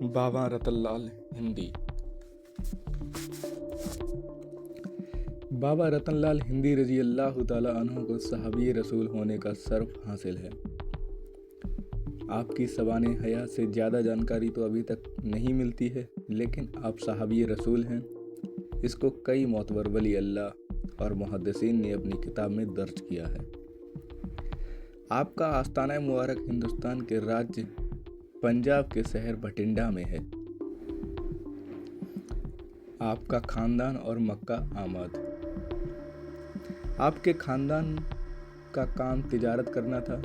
बाबा रतन लाल हिंदी। बाबा रतन लाल हिंदी रजी अल्लाह ताला अन्हु को सहाबी रसूल होने का शर्फ हासिल है। आपकी ज़बान हयात से ज़्यादा जानकारी तो अभी तक नहीं मिलती है, लेकिन आप सहाबी रसूल हैं, इसको कई मोतबर वली अल्लाह और मुहद्दिसीन ने अपनी किताब में दर्ज किया है। आपका आस्ताना मुबारक हिंदुस्तान के राज्य पंजाब के शहर भटिंडा में है। आपका खानदान और मक्का आमद। आपके खानदान का काम तिजारत करना था।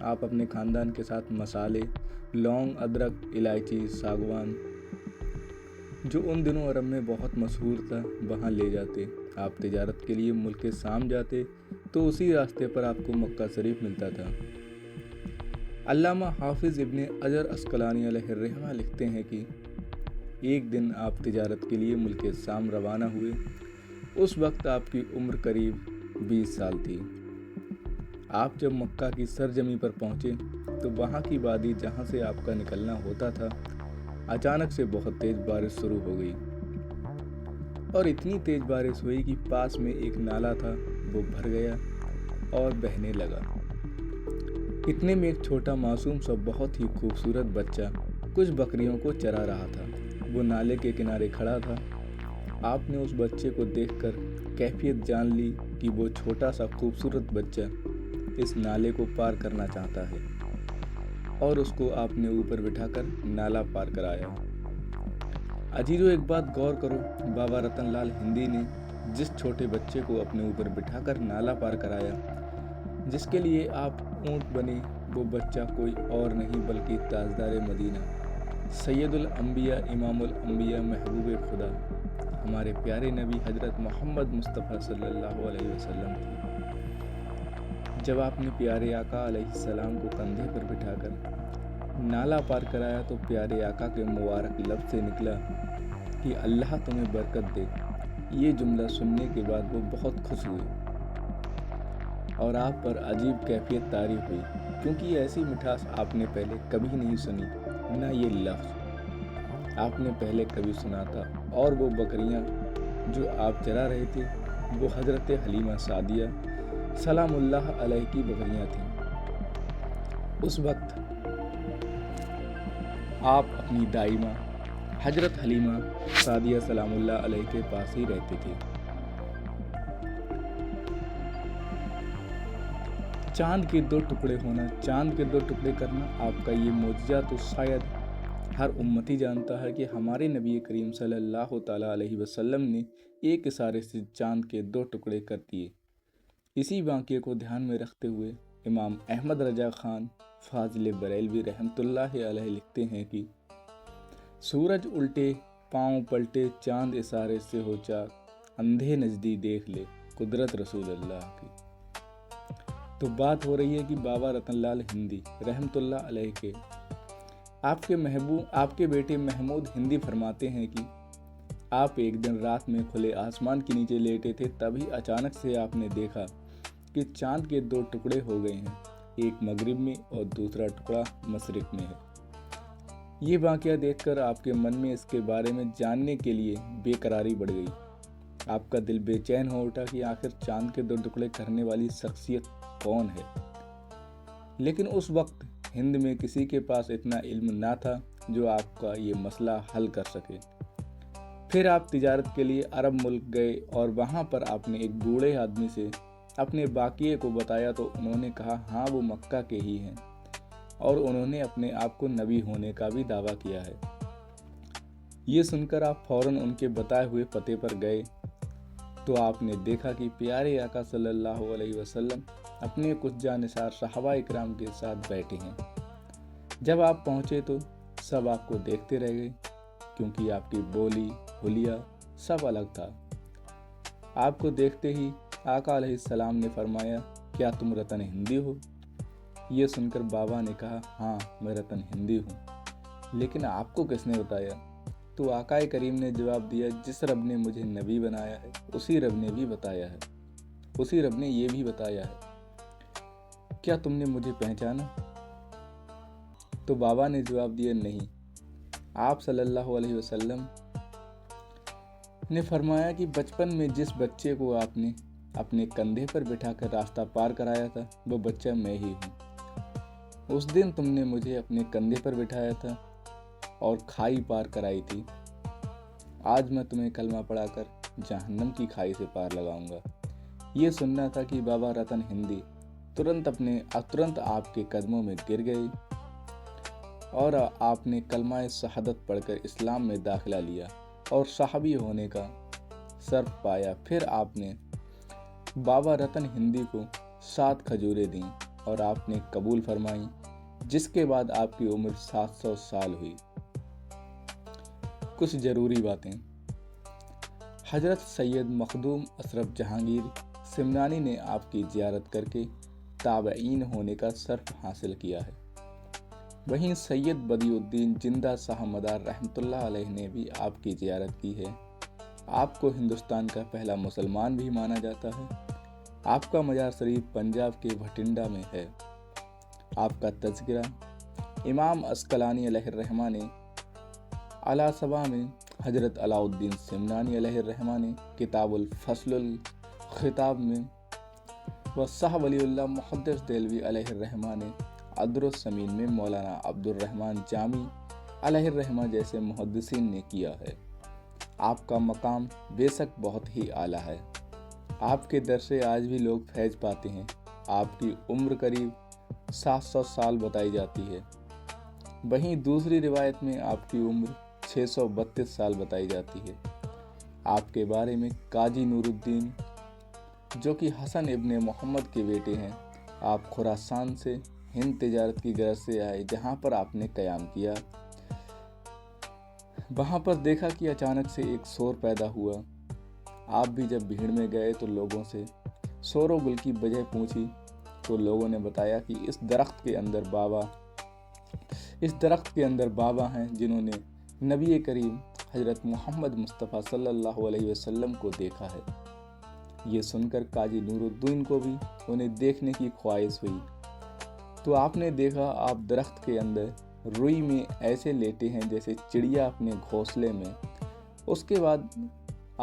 आप अपने खानदान के साथ मसाले, लौंग, अदरक, इलायची, सागवान, जो उन दिनों अरब में बहुत मशहूर था, वहाँ ले जाते। आप तिजारत के लिए मुल्क शाम जाते तो उसी रास्ते पर आपको मक्का शरीफ मिलता था। अल्लामा हाफिज़ इब्ने अजर अस्कलानी अलैहिर्रहमा लिखते हैं कि एक दिन आप तिजारत के लिए मुल्क शाम रवाना हुए। उस वक्त आपकी उम्र करीब 20 साल थी। आप जब मक्का की सरजमी पर पहुँचे तो वहाँ की वादी जहाँ से आपका निकलना होता था, अचानक से बहुत तेज़ बारिश शुरू हो गई और इतनी तेज़ बारिश हुई कि पास में एक नाला था, वो भर गया और बहने लगा। इतने में एक छोटा मासूम सा बहुत ही खूबसूरत बच्चा कुछ बकरियों को चरा रहा था। वो नाले के किनारे खड़ा था। आपने उस बच्चे को देखकर कैफियत जान ली कि वो छोटा सा खूबसूरत बच्चा इस नाले को पार करना चाहता है और उसको आपने ऊपर बिठाकर नाला पार कराया। अजीजों, एक बात गौर करो, बाबा रतन लाल हिंदी ने जिस छोटे बच्चे को अपने ऊपर बिठाकर नाला पार कराया, जिसके लिए आप ऊँट बने, वो बच्चा कोई और नहीं बल्कि ताजदार मदीना, सैयदुल अंबिया, इमामुल अंबिया, महबूब खुदा, हमारे प्यारे नबी हजरत मोहम्मद मुस्तफ़ा सल्लल्लाहु अलैहि वसल्लम थे। जब आपने प्यारे आका अलैहिस्सलाम को कंधे पर बिठाकर नाला पार कराया तो प्यारे आका के मुबारक लफ्ज़ से निकला कि अल्लाह तुम्हें बरकत दे। ये जुमला सुनने के बाद वो बहुत खुश हुए और आप पर अजीब कैफियत तारी हुई, क्योंकि ऐसी मिठास आपने पहले कभी नहीं सुनी, ना ये लफ्ज़ आपने पहले कभी सुना था। और वो बकरियां जो आप चरा रहे थे वो हज़रत हलीमा सादिया सलामुल्लाह अलैह की बकरियां थीं। उस वक्त आप अपनी दाइमा हज़रत हलीमा सादिया सलामुल्लाह अलैह के पास ही रहते थे। चांद के 2 टुकड़े होना, चांद के 2 टुकड़े करना आपका ये मोजज़ा तो शायद हर उम्मती जानता है कि हमारे नबी करीम सल्लल्लाहु ताला अलैहि वसल्लम ने एक इशारे से चांद के 2 टुकड़े कर दिए। इसी वाक़ये को ध्यान में रखते हुए इमाम अहमद रजा खान फाजिल बरेलवी रहमतुल्लाह अलैह लिखते हैं कि सूरज उल्टे, पाँव पलटे, चांद इशारे से हो चाक, अंधे नजदी देख ले कुदरत रसूल अल्लाह की। तो बात हो रही है कि बाबा रतन लाल हिंदी रहमतुल्लाह अलैह के आपके बेटे महमूद हिंदी फरमाते हैं कि आप एक दिन रात में खुले आसमान के नीचे लेटे थे, तभी अचानक से आपने देखा कि चांद के 2 टुकड़े हो गए हैं, एक मगरिब में और दूसरा टुकड़ा मशरिक में है। ये वाक़या देखकर आपके मन में इसके बारे में जानने के लिए बेकरारी बढ़ गई। आपका दिल बेचैन हो उठा कि आखिर चांद के 2 टुकड़े करने वाली शख्सियत कौन है। लेकिन उस वक्त हिंद में किसी के पास इतना इल्म ना था जो आपका ये मसला हल कर सके। फिर आप तिजारत के लिए अरब मुल्क गए और वहाँ पर आपने एक बूढ़े आदमी से अपने वाक़ये को बताया तो उन्होंने कहा हाँ, वो मक्का के ही हैं और उन्होंने अपने आप को नबी होने का भी दावा किया है। ये सुनकर आप फ़ौरन उनके बताए हुए पते पर गए तो आपने देखा कि प्यारे आका सल्लल्लाहु अलैहि वसल्लम अपने कुछ जानिसार सहाबा इकराम के साथ बैठे हैं। जब आप पहुँचे तो सब आपको देखते रह गए, क्योंकि आपकी बोली हुलिया सब अलग था। आपको देखते ही आका अलैहिस्सलाम ने फरमाया, क्या तुम रतन हिंदी हो? ये सुनकर बाबा ने कहा, हाँ, मैं रतन हिंदी हूँ। लेकिन आपको किसने बताया? तो आकाए करीम ने जवाब दिया, जिस रब ने मुझे नबी बनाया है उसी रब ने भी बताया है, उसी रब ने ये भी बताया है। क्या तुमने मुझे पहचाना? तो बाबा ने जवाब दिया, नहीं। آپ صلی اللہ علیہ وسلم نے فرمایا کہ بچپن میں جس بچے کو آپ نے اپنے کندھے پر بٹھا کر راستہ پار کرایا تھا وہ بچہ میں ہی ہوں۔ اس دن تم نے مجھے اپنے کندھے پر بٹھایا تھا اور کھائی پار کرائی تھی۔ آج میں تمہیں کلمہ پڑھا کر جہنم کی کھائی سے پار لگاؤں گا۔ یہ سننا تھا کہ بابا رتن ہندی ترنت آپ کے قدموں میں گر گئے اور آپ نے کلمہ شہادت پڑھ کر اسلام میں داخلہ لیا اور صحابی ہونے کا شرف پایا۔ پھر آپ نے بابا رتن ہندی کو 7 کھجوریں دیں اور آپ نے قبول فرمائیں، جس کے بعد آپ کی عمر 700 سال ہوئی۔ کچھ ضروری باتیں۔ حضرت سید مخدوم اشرف جہانگیر سمنانی نے آپ کی زیارت کر کے تابعین ہونے کا شرف حاصل کیا ہے۔ وہیں سید بدیع الدین زندہ شاہ مدار رحمۃ اللہ علیہ نے بھی آپ کی زیارت کی ہے۔ آپ کو ہندوستان کا پہلا مسلمان بھی مانا جاتا ہے۔ آپ کا مزار شریف پنجاب کے بھٹنڈا میں ہے۔ آپ کا تذکرہ امام عسقلانی علیہ الرحمہ نے اعلیٰ سبا میں، حضرت علاء الدین سمنانی علیہ الرحمہ نے کتاب الفصل الخطاب میں، و شاہ ولی اللہ محدث دہلوی علیہ الرحمہ نے عدر السمین میں مولانا عبد الرحمن جامی علیہ الرحمہ جیسے محدثین نے کیا ہے۔ آپ کا مقام بے شک بہت ہی اعلیٰ ہے۔ آپ کے در سے آج بھی لوگ فیض پاتے ہیں۔ آپ کی عمر قریب 700 سال بتائی جاتی ہے۔ وہیں دوسری روایت میں آپ کی عمر 632 سال بتائی جاتی ہے۔ آپ کے بارے میں قاضی نور الدین، جو کہ حسن ابن محمد کے بیٹے ہیں، آپ خراسان سے ہند تجارت کی غرض سے آئے، جہاں پر آپ نے قیام کیا۔ وہاں پر دیکھا کہ اچانک سے ایک شور پیدا ہوا۔ آپ بھی جب بھیڑ میں گئے تو لوگوں سے شور و گل کی وجہ پوچھی تو لوگوں نے بتایا کہ اس درخت کے اندر بابا ہیں جنہوں نے نبی کریم حضرت محمد مصطفیٰ صلی اللہ علیہ وسلم کو دیکھا ہے۔ یہ سن کر قاضی نور الدین کو بھی انہیں دیکھنے کی خواہش ہوئی، تو آپ نے دیکھا آپ درخت کے اندر روئی میں ایسے لیٹے ہیں جیسے چڑیا اپنے گھونسلے میں۔ اس کے بعد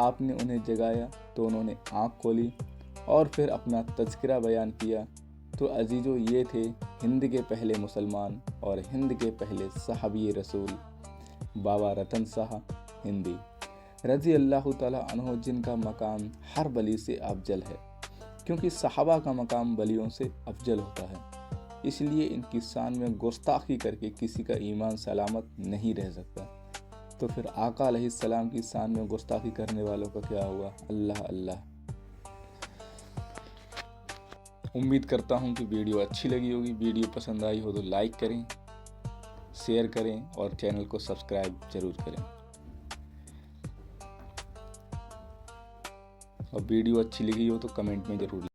آپ نے انہیں جگایا تو انہوں نے آنکھ کھولی اور پھر اپنا تذکرہ بیان کیا۔ تو عزیزو، یہ تھے ہند کے پہلے مسلمان اور ہند کے پہلے صحابی رسول بابا رتن شاہ ہندی رضی اللہ تعالیٰ عنہ، جن کا مقام ہر ولی سے افضل ہے، کیونکہ صحابہ کا مقام ولیوں سے افضل ہوتا ہے۔ اس لیے ان کی شان میں گستاخی کر کے کسی کا ایمان سلامت نہیں رہ سکتا۔ تو پھر آقا علیہ السلام کی شان میں گستاخی کرنے والوں کا کیا ہوا؟ اللہ اللہ۔ امید کرتا ہوں کہ ویڈیو اچھی لگی ہوگی۔ ویڈیو پسند آئی ہو تو لائک کریں، شیئر کریں اور چینل کو سبسکرائب ضرور کریں۔ اور ویڈیو اچھی لگی ہو تو کمنٹ میں ضرور